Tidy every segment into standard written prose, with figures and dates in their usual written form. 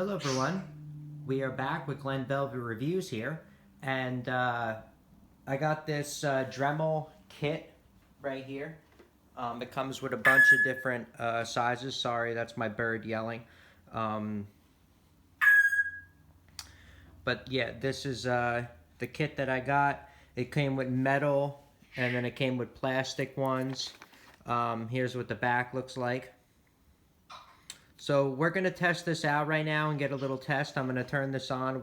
Hello everyone, we are back with Glenn Velvet Reviews here, and I got this Dremel kit right here. It comes with a bunch of different sizes. Sorry, that's my bird yelling. Um, but yeah, this is the kit that I got. It came with metal, and then it came with plastic ones. Here's what the back looks like. So we're going to test this out right now and get a little test. I'm going to turn this on.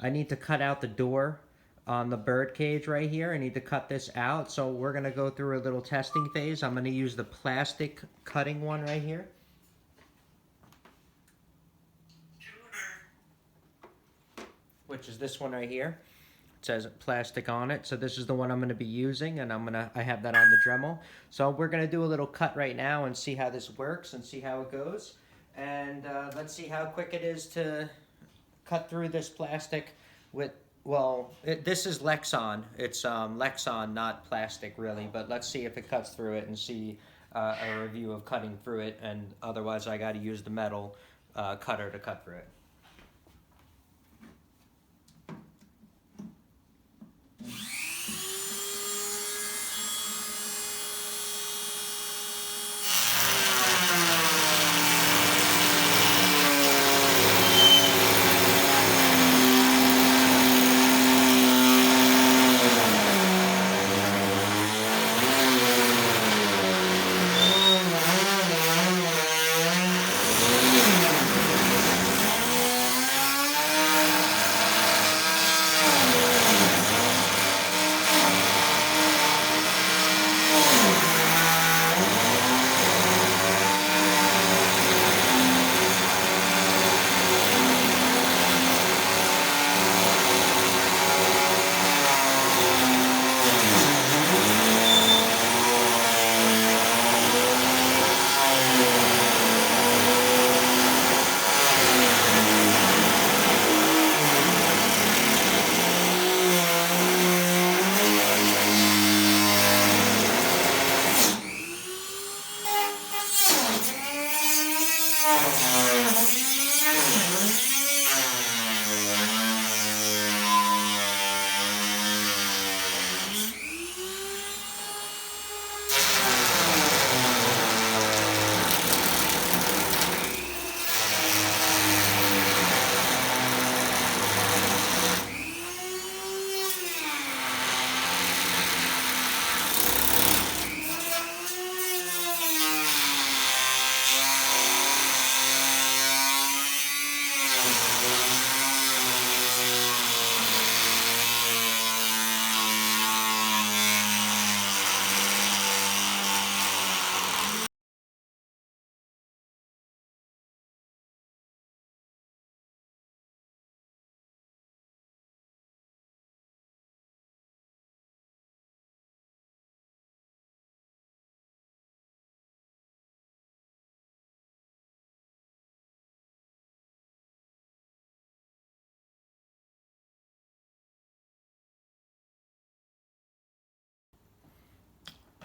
I need to cut out the door on the bird cage right here. I need to cut this out. So we're going to go through a little testing phase. I'm going to use the plastic cutting one right here. Which is this one right here. It says plastic on it. So this is the one I'm going to be using, and I have that on the Dremel. So we're going to do a little cut right now and see how this works and see how it goes. And let's see how quick it is to cut through this plastic with, well, this is Lexan. It's Lexan, not plastic really, but let's see if it cuts through it and see a review of cutting through it, and otherwise I got to use the metal cutter to cut through it.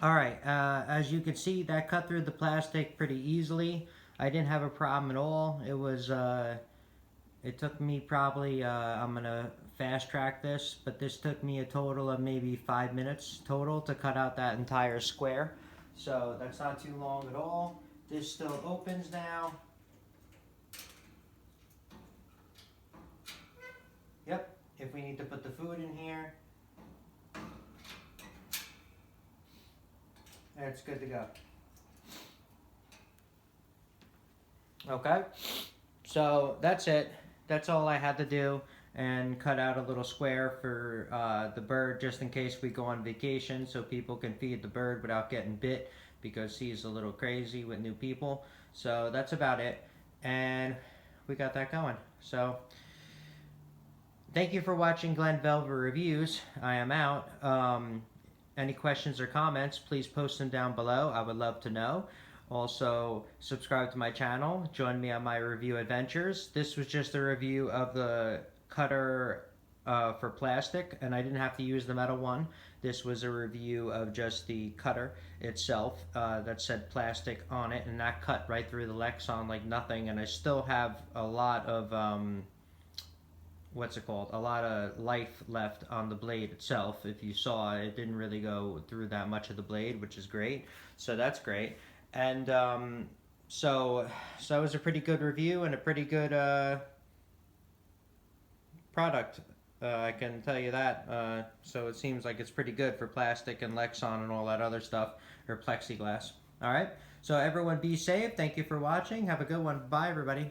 Alright, as you can see, that cut through the plastic pretty easily. I didn't have a problem at all. It took me probably, I'm going to fast track this, but this took me a total of maybe 5 minutes total to cut out that entire square. So that's not too long at all. This still opens now. Yep, if we need to put the food in here, it's good to go. Okay, so that's it. That's all I had to do, and cut out a little square for the bird just in case we go on vacation, so people can feed the bird without getting bit, because he's a little crazy with new people. So that's about it, and we got that going. So thank you for watching Glenn Velvet Reviews. I am out. Any questions or comments, please post them down below. I would love to know. Also, subscribe to my channel. Join me on my review adventures. This was just a review of the cutter for plastic, and I didn't have to use the metal one. This was a review of just the cutter itself that said plastic on it, and that cut right through the Lexan like nothing. And I still have a lot of what's it called? A lot of life left on the blade itself. If you saw, it didn't really go through that much of the blade, which is great. So that's great. And so that was a pretty good review and a pretty good product. I can tell you that. So it seems like it's pretty good for plastic and Lexan and all that other stuff, or plexiglass. All right. So everyone be safe. Thank you for watching. Have a good one. Bye, everybody.